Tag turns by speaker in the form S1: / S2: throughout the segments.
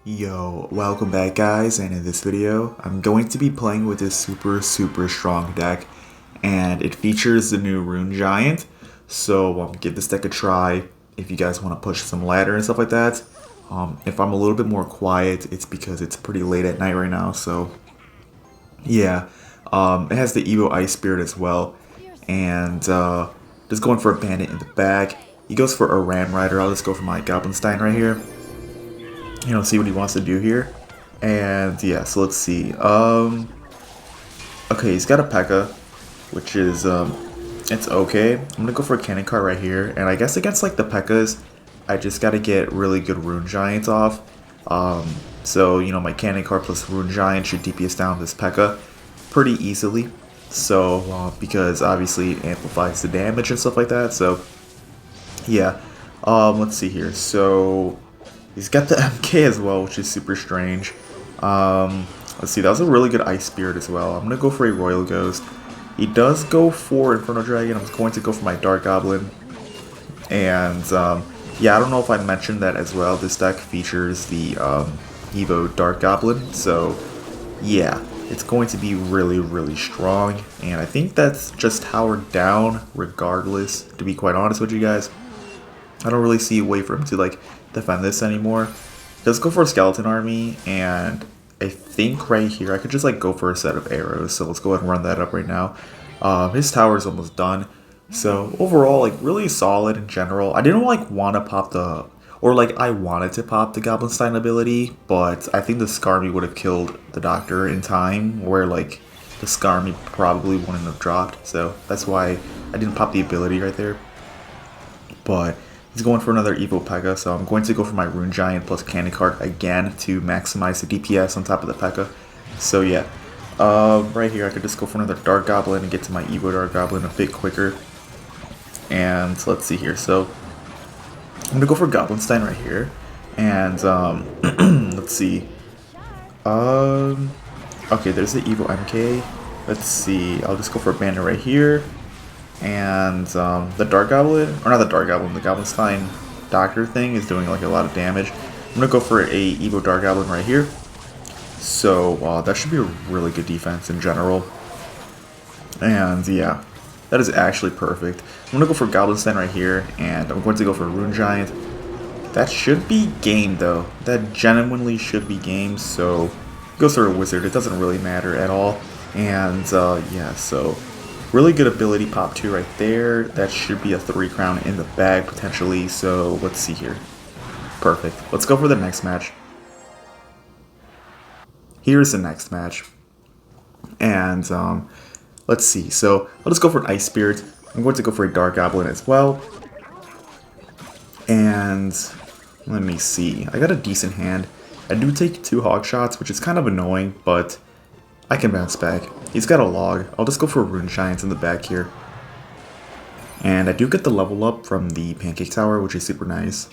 S1: Yo, welcome back guys, and in this video, I'm going to be playing with this super strong deck, and it features the new Rune Giant, so give this deck a try if you guys want to push some ladder and stuff like that. If I'm a little bit more quiet, it's because it's pretty late at night right now, so yeah. It has the Evo Ice Spirit as well, and just going for a Bandit in the back. He goes for a Ram Rider. I'll just go for my Goblin right here. See what he wants to do here. And yeah, so let's see. Okay, he's got a P.E.K.K.A, which is it's okay. I'm gonna go for a Cannon Cart right here, and I guess against like the P.E.K.K.As, I just gotta get really good Rune Giants off. So my Cannon Cart plus Rune Giant should DPS down this P.E.K.K.A pretty easily. So because obviously it amplifies the damage and stuff like that. So yeah, let's see here. So he's got the MK as well, which is super strange. Let's see, that was a really good Ice Spirit as well. I'm going to go for a Royal Ghost. He does go for Inferno Dragon. I'm going to go for my Dark Goblin. And yeah, I don't know if I mentioned that as well. This deck features the Evo Dark Goblin. So yeah, it's going to be really strong. And I think that's just towered down regardless, to be quite honest with you guys. I don't really see a way for him to like defend this anymore. Let's go for a skeleton army, and I think right here I could just like go for a set of arrows. So let's go ahead and run that up right now. His tower is almost done. So overall, like really solid in general. I didn't like want to pop the, or like I wanted to pop the Goblin ability, but I think the Skarmy would have killed the Doctor in time, where like the Skarmy probably wouldn't have dropped. So that's why I didn't pop the ability right there. But he's going for another Evo P.E.K.K.A, so I'm going to go for my Rune Giant plus Cannon Cart again to maximize the DPS on top of the P.E.K.K.A. So yeah, right here I could just go for another Dark Goblin and get to my Evo Dark Goblin a bit quicker. And let's see here, so I'm going to go for Goblinstein right here, and let's see, okay, there's the Evo MK, let's see, I'll just go for a Bandit right here. And the Dark Goblin, or not the Dark Goblin, the Goblinstein Doctor thing is doing like a lot of damage. I'm going to go for a Evo Dark Goblin right here. So that should be a really good defense in general. And yeah, that is actually perfect. I'm going to go for Goblinstein right here, and I'm going to go for Rune Giant. That should be game though. That genuinely should be game, so goes for a Wizard. It doesn't really matter at all. And yeah, so really good ability pop 2 right there. That should be a 3 crown in the bag potentially. So let's see here. Perfect. Let's go for the next match. Here's the next match. And let's see. So I'll just go for an Ice Spirit. I'm going to go for a Dark Goblin as well. And let me see. I got a decent hand. I do take 2 hog shots, which is kind of annoying, but I can bounce back. He's got a log. I'll just go for Rune Giants in the back here. And I do get the level up from the Pancake Tower, which is super nice.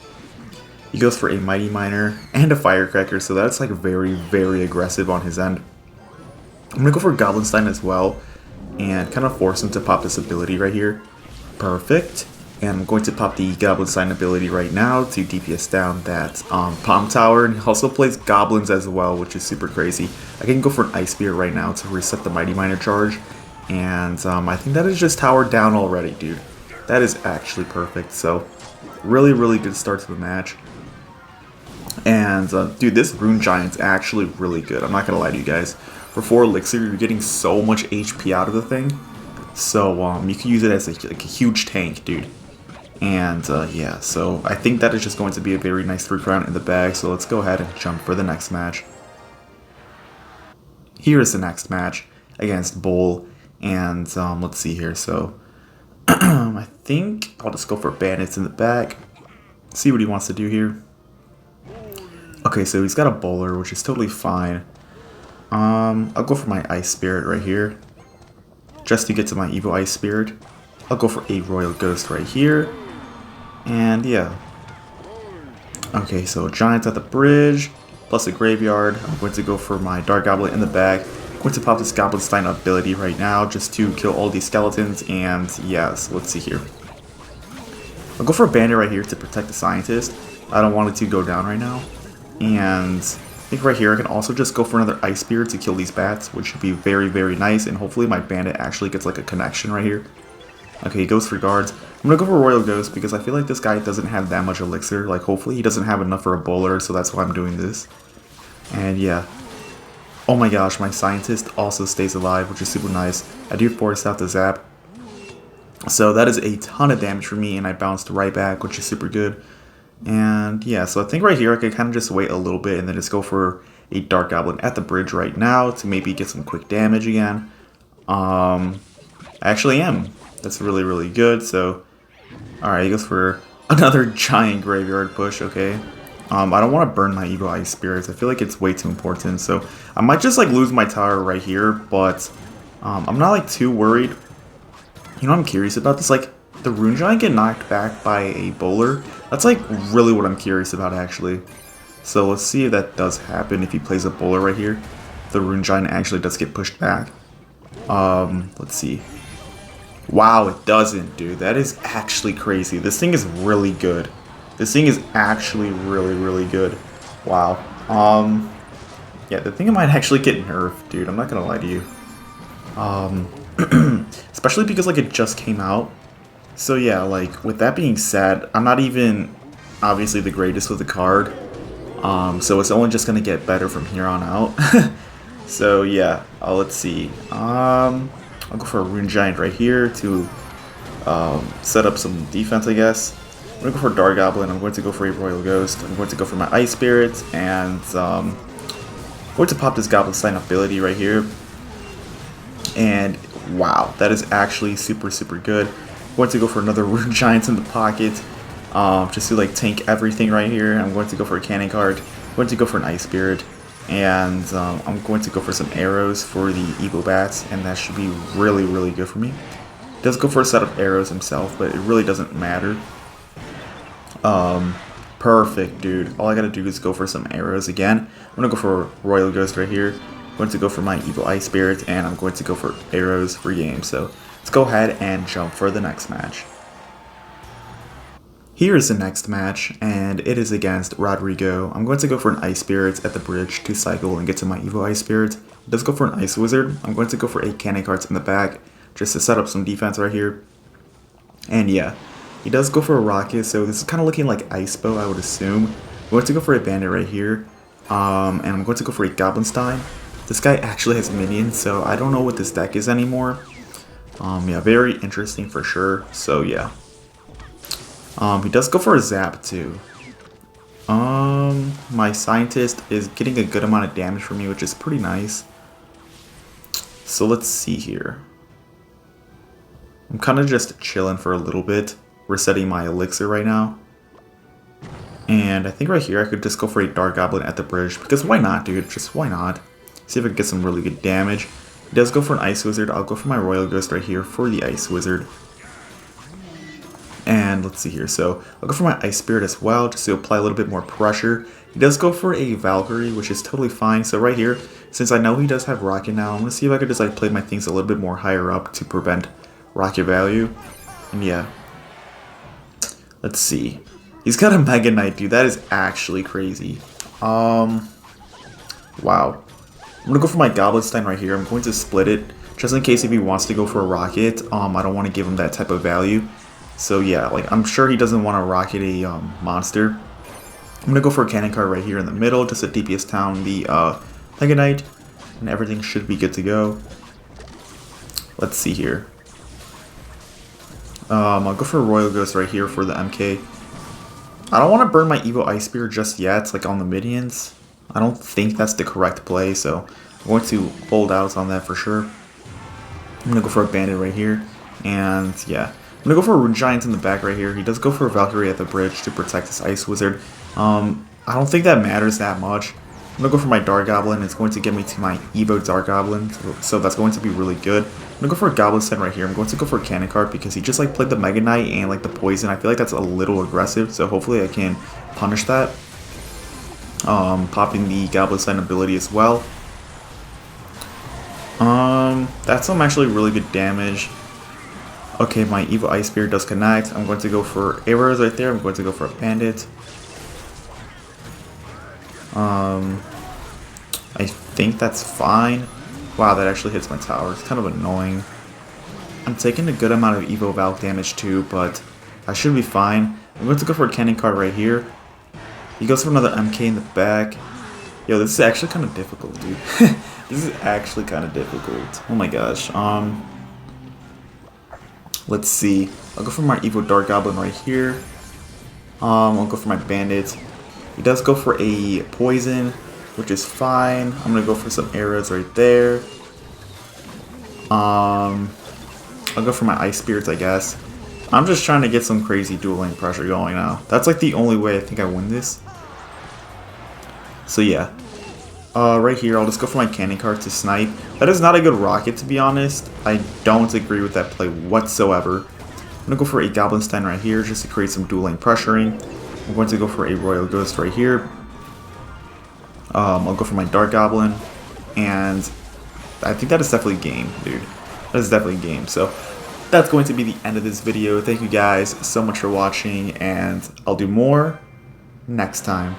S1: He goes for a Mighty Miner and a Firecracker, so that's like very aggressive on his end. I'm going to go for Goblinstein as well, and kind of force him to pop this ability right here. Perfect. And I'm going to pop the Goblinstein ability right now to DPS down that Palm Tower. And he also plays Goblins as well, which is super crazy. I can go for an Ice Spear right now to reset the Mighty Miner charge. And I think that is just towered down already, dude. That is actually perfect. So really good start to the match. And dude, this Rune Giant's actually really good. I'm not going to lie to you guys. For 4 elixir, you're getting so much HP out of the thing. So you can use it as like a huge tank, dude. And yeah, so I think that is just going to be a very nice 3 crown in the bag. So let's go ahead and jump for the next match. Here is the next match against Bull. And let's see here. So I think I'll just go for Bandits in the back. See what he wants to do here. Okay, so he's got a Bowler, which is totally fine. I'll go for my Ice Spirit right here, just to get to my Evo Ice Spirit. I'll go for a Royal Ghost right here. And yeah. Okay, so Giants at the bridge, plus a Graveyard. I'm going to go for my Dark Goblin in the back. I'm going to pop this Goblinstein ability right now, just to kill all these skeletons. And yes, let's see here. I'll go for a Bandit right here to protect the Scientist. I don't want it to go down right now. And I think right here I can also just go for another Ice Spirit to kill these bats, which would be very, very nice. And hopefully my Bandit actually gets like a connection right here. Okay, he goes for guards. I'm gonna go for Royal Ghost because I feel like this guy doesn't have that much elixir. Like, hopefully he doesn't have enough for a bowler, so that's why I'm doing this. And yeah. Oh my gosh, my Scientist also stays alive, which is super nice. I do force out the zap. So that is a ton of damage for me, and I bounced right back, which is super good. And yeah, so I think right here I could kind of just wait a little bit and then just go for a Dark Goblin at the bridge right now to maybe get some quick damage again. I actually am. That's really, really good. So, alright, he goes for another giant graveyard push, okay. I don't want to burn my Evil Eye Spirits. I feel like it's way too important. So, I might just like lose my tower right here, but I'm not like too worried. You know what I'm curious about this? Like, the Rune Giant get knocked back by a bowler? That's like really what I'm curious about actually. So let's see if that does happen if he plays a bowler right here. The Rune Giant actually does get pushed back. Let's see. Wow, it doesn't, dude. That is actually crazy. This thing is really good. This thing is actually really, really good. Wow. Yeah, the thing might actually get nerfed, dude. I'm not gonna lie to you. Especially because like it just came out. So yeah, like with that being said, I'm not even obviously the greatest with the card. So it's only just gonna get better from here on out. So yeah, let's see. I'll go for a Rune Giant right here to set up some defense, I guess. I'm going to go for Dark Goblin, I'm going to go for a Royal Ghost, I'm going to go for my Ice Spirit, and I'm going to pop this Goblin Sign ability right here. And wow, that is actually super, super good. I'm going to go for another Rune Giant in the pocket, just to like tank everything right here. I'm going to go for a Cannon card, I'm going to go for an Ice Spirit. And I'm going to go for some arrows for the Evil Bats, and that should be really, really good for me. He does go for a set of arrows himself, but it really doesn't matter. Perfect, dude. All I gotta do is go for some arrows again. I'm gonna go for Royal Ghost right here. I'm going to go for my Evil Eye Spirit, and I'm going to go for arrows for game. So let's go ahead and jump for the next match. Here is the next match, and it is against Rodrigo. I'm going to go for an Ice Spirit at the bridge to cycle and get to my Evil Eye Spirit. He does go for an Ice Wizard. I'm going to go for 8 Cannon cards in the back just to set up some defense right here. And yeah, he does go for a Rocket, so this is kind of looking like Ice Bow, I would assume. I'm going to go for a Bandit right here, and I'm going to go for a Goblin Stein. This guy actually has minions, so I don't know what this deck is anymore. Yeah, very interesting for sure, so yeah. He does go for a Zap too. My Scientist is getting a good amount of damage for me, which is pretty nice. So let's see here. I'm kind of just chilling for a little bit, resetting my elixir right now. And I think right here I could just go for a Dark Goblin at the bridge, because why not, dude? Just why not? See if I can get some really good damage. He does go for an Ice Wizard. I'll go for my Royal Ghost right here for the Ice Wizard. And let's see here, so I'll go for my Ice Spirit as well, just to apply a little bit more pressure. He does go for a Valkyrie, which is totally fine. So right here, since I know he does have Rocket now, I'm going to see if I could just like play my things a little bit more higher up to prevent Rocket value. And yeah, let's see. He's got a Mega Knight, dude. That is actually crazy. Wow. I'm going to go for my Goblin Stein right here. I'm going to split it, just in case if he wants to go for a Rocket. I don't want to give him that type of value. So yeah, like I'm sure he doesn't want to rocket a monster. I'm gonna go for a Cannon card right here in the middle, just to DPS down the Mega Knight, and everything should be good to go. Let's see here. I'll go for a Royal Ghost right here for the MK. I don't want to burn my Evil Eye Spear just yet, like on the minions. I don't think that's the correct play, so I'm going to hold out on that for sure. I'm gonna go for a Bandit right here, and yeah. I'm going to go for a Rune Giant in the back right here. He does go for a Valkyrie at the bridge to protect his Ice Wizard. I don't think that matters that much. I'm going to go for my Dark Goblin. It's going to get me to my Evo Dark Goblin, so that's going to be really good. I'm going to go for a Goblin Set right here. I'm going to go for a Cannon card because he just like played the Mega Knight and like the Poison. I feel like that's a little aggressive, so hopefully I can punish that. Popping the Goblin Set ability as well. That's some actually really good damage. Okay, my Evil Eye Spear does connect. I'm going to go for arrows right there. I'm going to go for a Bandit. I think that's fine. Wow, that actually hits my tower. It's kind of annoying. I'm taking a good amount of Evo Valk damage too, but I should be fine. I'm going to go for a cannon card right here. He goes for another MK in the back. Yo, this is actually kind of difficult, dude. This is actually kind of difficult. Oh my gosh. Let's see. I'll go for my Evo Dark Goblin right here. I'll go for my Bandits. He does go for a poison, which is fine. I'm gonna go for some arrows right there. I'll go for my Ice Spirits, I guess. I'm just trying to get some crazy dueling pressure going now. That's like the only way I think I win this. So yeah. Right here, I'll just go for my cannon card to snipe. That is not a good rocket, to be honest. I don't agree with that play whatsoever. I'm going to go for a Goblin Stand right here just to create some dueling pressuring. I'm going to go for a Royal Ghost right here. I'll go for my Dark Goblin. And I think that is definitely game, dude. That is definitely game. So that's going to be the end of this video. Thank you guys so much for watching, and I'll do more next time.